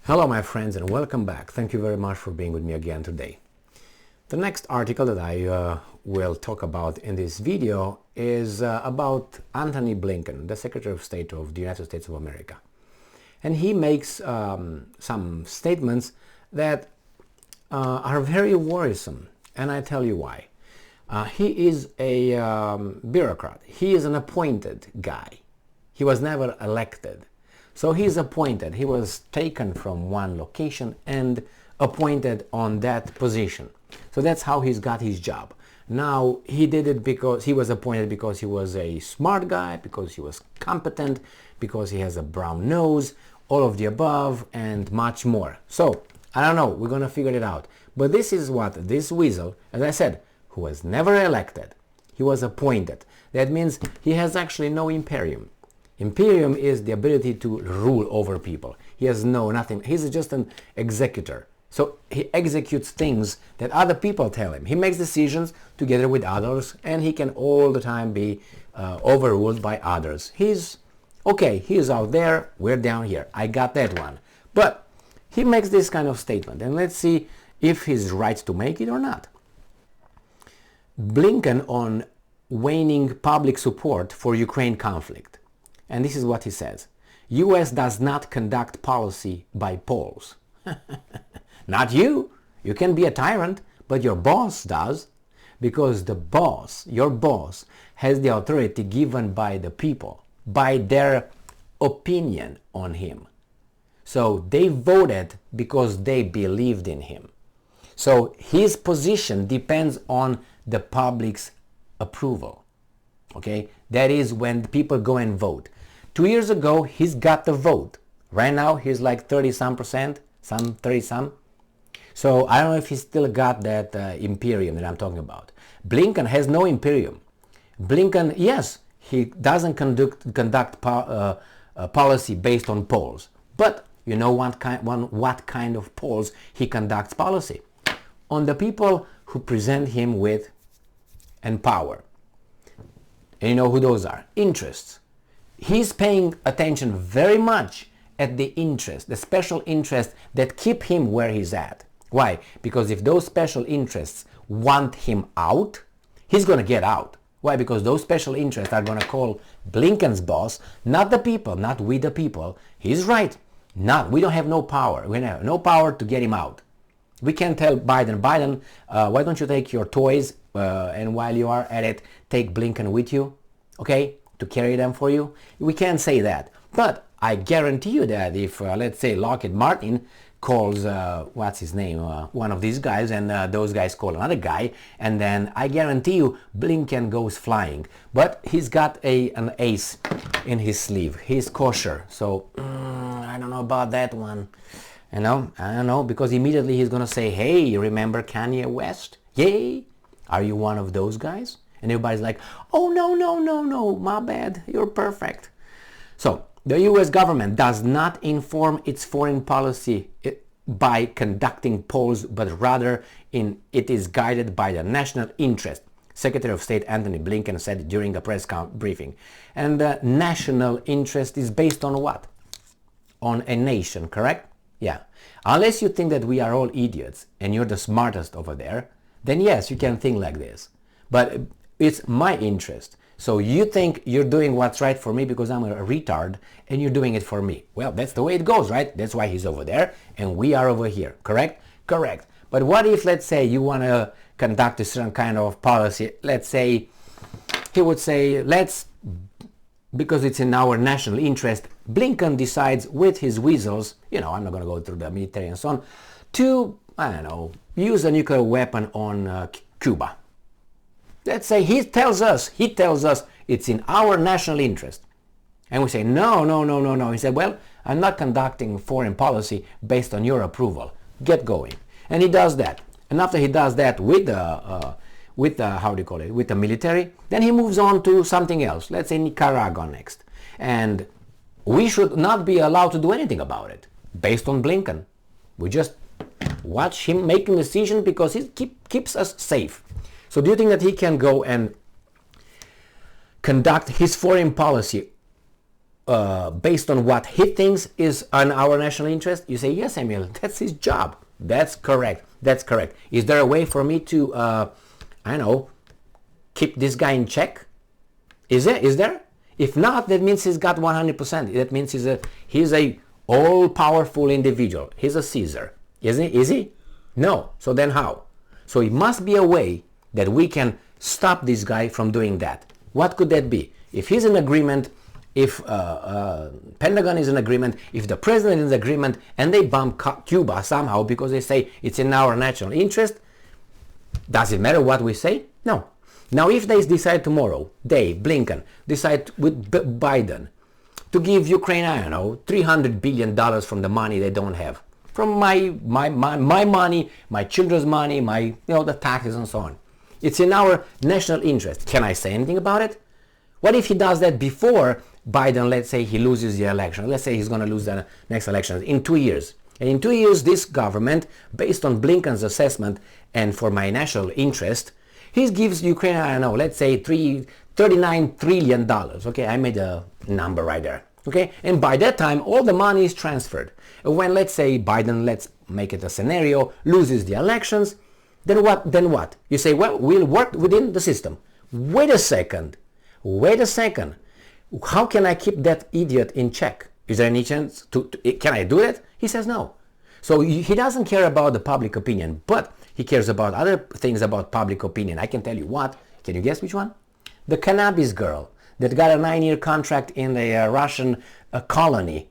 Hello my friends and welcome back. Thank you very much for being with me again today. The next article that I will talk about in this video is about Antony Blinken, the Secretary of State of the United States of America. And he makes some statements that are very worrisome, and I tell you why. He is a bureaucrat. He is an appointed guy. He was never elected. So he's appointed. He was taken from one location and appointed on that position. So that's how he's got his job. Now, he did it because he was appointed because he was a smart guy, because he was competent, because he has a brown nose, all of the above, and much more. So, I don't know, we're going to figure it out. But this is what this weasel, as I said, who was never elected, he was appointed. That means he has actually no imperium. Imperium is the ability to rule over people. He has nothing. He's just an executor. So he executes things that other people tell him. He makes decisions together with others, and he can all the time be overruled by others. He's out there, we're down here. I got that one. But he makes this kind of statement, and let's see if he's right to make it or not. Blinken on waning public support for Ukraine conflict. And this is what he says. U.S. does not conduct policy by polls. Not you. You can be a tyrant, but your boss does. Because the boss, your boss, has the authority given by the people, by their opinion on him. So they voted because they believed in him. So his position depends on the public's approval. Okay? That is when people go and vote. 2 years ago, he's got the vote. Right now, he's like 30-some%, some 30-some. So I don't know if he's still got that imperium that I'm talking about. Blinken has no imperium. Blinken, yes, he doesn't conduct policy based on polls. But you know what kind of polls he conducts policy? On the people who present him with and power. And you know who those are? Interests. He's paying attention very much at the interest, the special interests that keep him where he's at. Why? Because if those special interests want him out, he's going to get out. Why? Because those special interests are going to call Blinken's boss, not the people, not we the people. He's right. We don't have no power. We have no power to get him out. We can't tell Biden, why don't you take your toys and while you are at it, take Blinken with you, okay, to carry them for you? We can't say that. But I guarantee you that if, let's say, Lockheed Martin calls, what's his name, one of these guys, and those guys call another guy, and then I guarantee you Blinken goes flying. But he's got an ace in his sleeve. He's kosher. So, I don't know about that one. You know, I don't know, because immediately he's going to say, hey, remember Kanye West? Yay! Are you one of those guys? And everybody's like, oh, no, my bad, you're perfect. So, the U.S. government does not inform its foreign policy by conducting polls, but rather it is guided by the national interest. Secretary of State Antony Blinken said during a press briefing. And the national interest is based on what? On a nation, correct? Yeah. Unless you think that we are all idiots and you're the smartest over there, then yes, you can think like this. But it's my interest. So you think you're doing what's right for me because I'm a retard and you're doing it for me. Well, that's the way it goes, right? That's why he's over there and we are over here, correct? Correct. But what if, let's say, you want to conduct a certain kind of policy? Let's say, he would say, because it's in our national interest, Blinken decides with his weasels, I'm not going to go through the military and so on, to, use a nuclear weapon on Cuba. Let's say he tells us it's in our national interest. And we say, no. He said, well, I'm not conducting foreign policy based on your approval. Get going. And he does that. And after he does that with the military, then he moves on to something else. Let's say Nicaragua next. And we should not be allowed to do anything about it based on Blinken. We just watch him making decisions because he keeps us safe. So do you think that he can go and conduct his foreign policy based on what he thinks is in our national interest? You say, yes, Emil, that's his job. That's correct. That's correct. Is there a way for me to, I don't know, keep this guy in check? Is there? If not, that means he's got 100%. That means he's a all-powerful individual. He's a Caesar. Is he? No. So then how? So it must be a way that we can stop this guy from doing that. What could that be? If he's in agreement, if Pentagon is in agreement, if the president is in agreement, and they bomb Cuba somehow because they say it's in our national interest, does it matter what we say? No. Now, if they decide tomorrow, Blinken, decide with Biden to give Ukraine, I don't know, $300 billion from the money they don't have, from my money, my children's money, the taxes and so on. It's in our national interest. Can I say anything about it? What if he does that before Biden, let's say he loses the election? Let's say he's going to lose the next election in 2 years. And in 2 years, this government, based on Blinken's assessment and for my national interest, he gives Ukraine, I don't know, let's say $39 trillion. Okay, I made a number right there. Okay, and by that time, all the money is transferred. When, let's say, Biden, let's make it a scenario, loses the elections, then what? Then what? You say, well, we'll work within the system. Wait a second. How can I keep that idiot in check? Is there any chance can I do that? He says no. So he doesn't care about the public opinion, but he cares about other things about public opinion. I can tell you what. Can you guess which one? The cannabis girl that got a 9-year contract in the Russian colony.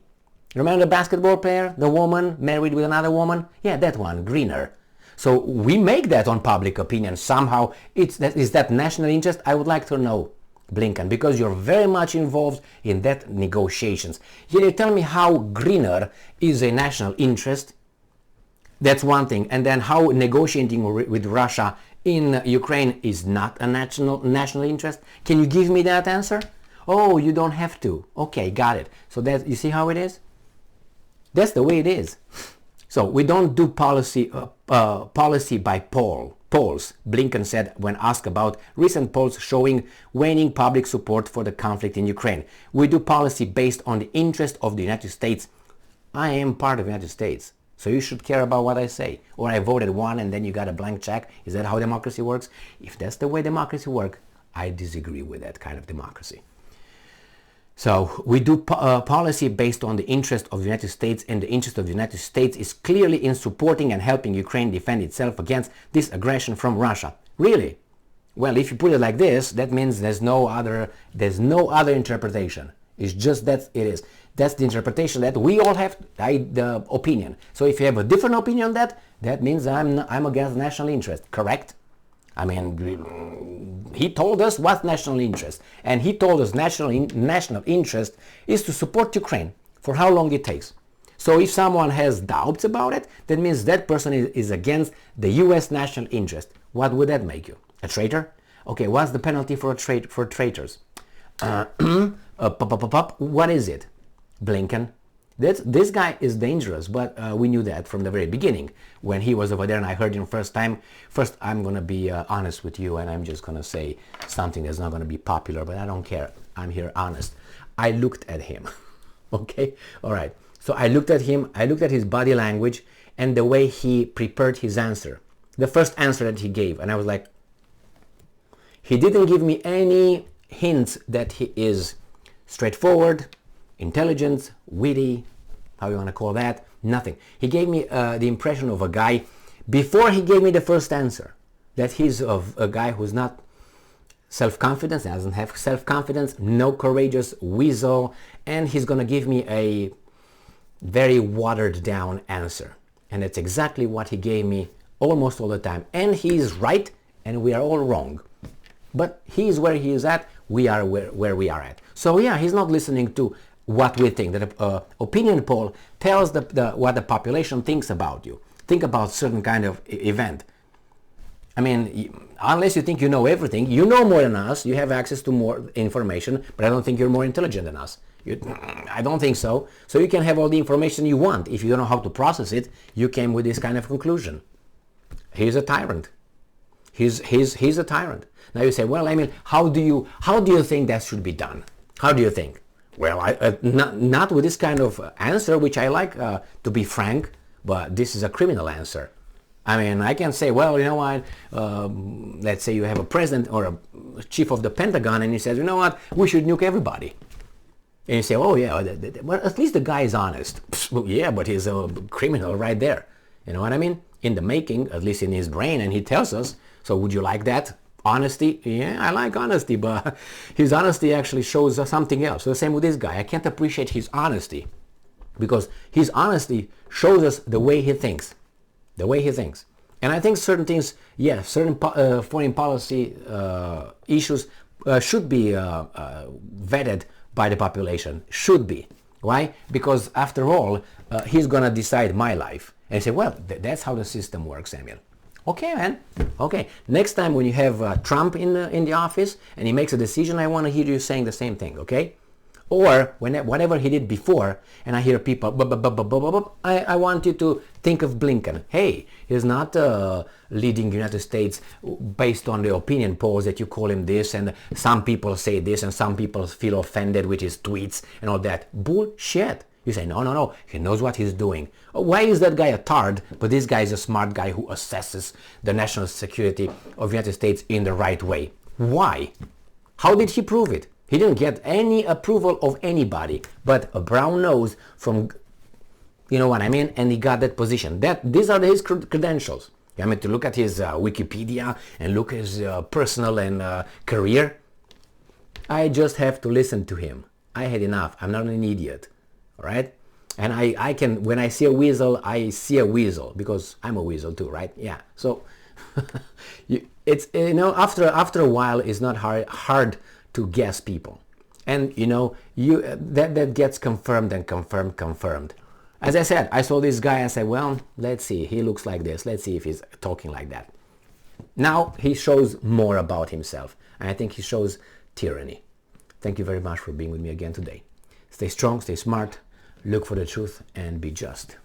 Remember the basketball player? The woman married with another woman? Yeah, that one, Greener. So we make that on public opinion. Somehow, is that national interest? I would like to know, Blinken, because you're very much involved in that negotiations. Can you tell me how Greener is a national interest? That's one thing. And then how negotiating with Russia in Ukraine is not a national interest? Can you give me that answer? Oh, you don't have to. Okay, got it. So that, you see how it is? That's the way it is. So we don't do policy by polls, Blinken said when asked about recent polls showing waning public support for the conflict in Ukraine. We do policy based on the interest of the United States. I am part of the United States, so you should care about what I say. Or I voted one and then you got a blank check. Is that how democracy works? If that's the way democracy works, I disagree with that kind of democracy. So we do policy based on the interest of the United States, and the interest of the United States is clearly in supporting and helping Ukraine defend itself against this aggression from Russia. Really? Well, if you put it like this, that means there's no other interpretation. It's just that it is. That's the interpretation that we all have, the opinion. So if you have a different opinion on that, that means I'm against national interest, correct? I mean, he told us what's national interest, and he told us national interest is to support Ukraine for how long it takes. So if someone has doubts about it, that means that person is against the U.S. national interest. What would that make you? A traitor? Okay, what's the penalty for traitors? What is it? Blinken. This guy is dangerous, but we knew that from the very beginning when he was over there and I heard him first time. First, I'm going to be honest with you, and I'm just going to say something that's not going to be popular, but I don't care. I'm here honest. I looked at him. Okay? All right. So I looked at him. I looked at his body language and the way he prepared his answer. The first answer that he gave. And I was like, he didn't give me any hints that he is straightforward, intelligent, witty, how you want to call that, nothing. He gave me the impression of a guy, before he gave me the first answer, that he's of a guy who's not self-confident, doesn't have self-confidence, no courageous weasel, and he's going to give me a very watered down answer. And that's exactly what he gave me almost all the time. And he's right, and we are all wrong. But he's where he is at, we are where we are at. So yeah, he's not listening to what we think. That opinion poll tells what the population thinks about you. Think about certain kind of event. I mean, unless you think you know everything, you know more than us, you have access to more information, but I don't think you're more intelligent than us. I don't think so. So you can have all the information you want. If you don't know how to process it, you came with this kind of conclusion. He's a tyrant. He's a tyrant. Now you say, well, I mean, how do you think that should be done? How do you think? Well, not with this kind of answer, which I like, to be frank, but this is a criminal answer. I mean, I can say, well, you know what, let's say you have a president or a chief of the Pentagon and he says, you know what, we should nuke everybody. And you say, oh yeah, well, at least the guy is honest. Well, yeah, but he's a criminal right there. You know what I mean? In the making, at least in his brain, and he tells us, so would you like that? Honesty? Yeah, I like honesty, but his honesty actually shows us something else. So the same with this guy. I can't appreciate his honesty because his honesty shows us the way he thinks. The way he thinks. And I think certain things, yes, certain foreign policy issues should be vetted by the population. Should be. Why? Because after all, he's going to decide my life. And say, well, that's how the system works, Samuel. Okay, man. Okay. Next time when you have Trump in the office and he makes a decision, I want to hear you saying the same thing, okay? Or whatever he did before, and I hear people, I want you to think of Blinken. Hey, he's not leading the United States based on the opinion polls that you call him this, and some people say this, and some people feel offended with his tweets and all that. Bullshit. You say, no, he knows what he's doing. Why is that guy a tard, but this guy is a smart guy who assesses the national security of the United States in the right way? Why? How did he prove it? He didn't get any approval of anybody, but a brown nose from, you know what I mean, and he got that position. These are his credentials. I mean, to look at his Wikipedia and look at his personal and career, I just have to listen to him. I had enough. I'm not an idiot. All right, and I can, when I see a weasel, I see a weasel because I'm a weasel too, right? Yeah. So it's, you know, after a while, it's not hard to guess people, and you know, that gets confirmed and confirmed. As I said, I saw this guy. I said, well, let's see. He looks like this. Let's see if he's talking like that. Now he shows more about himself, and I think he shows tyranny. Thank you very much for being with me again today. Stay strong, stay smart. Look for the truth and be just.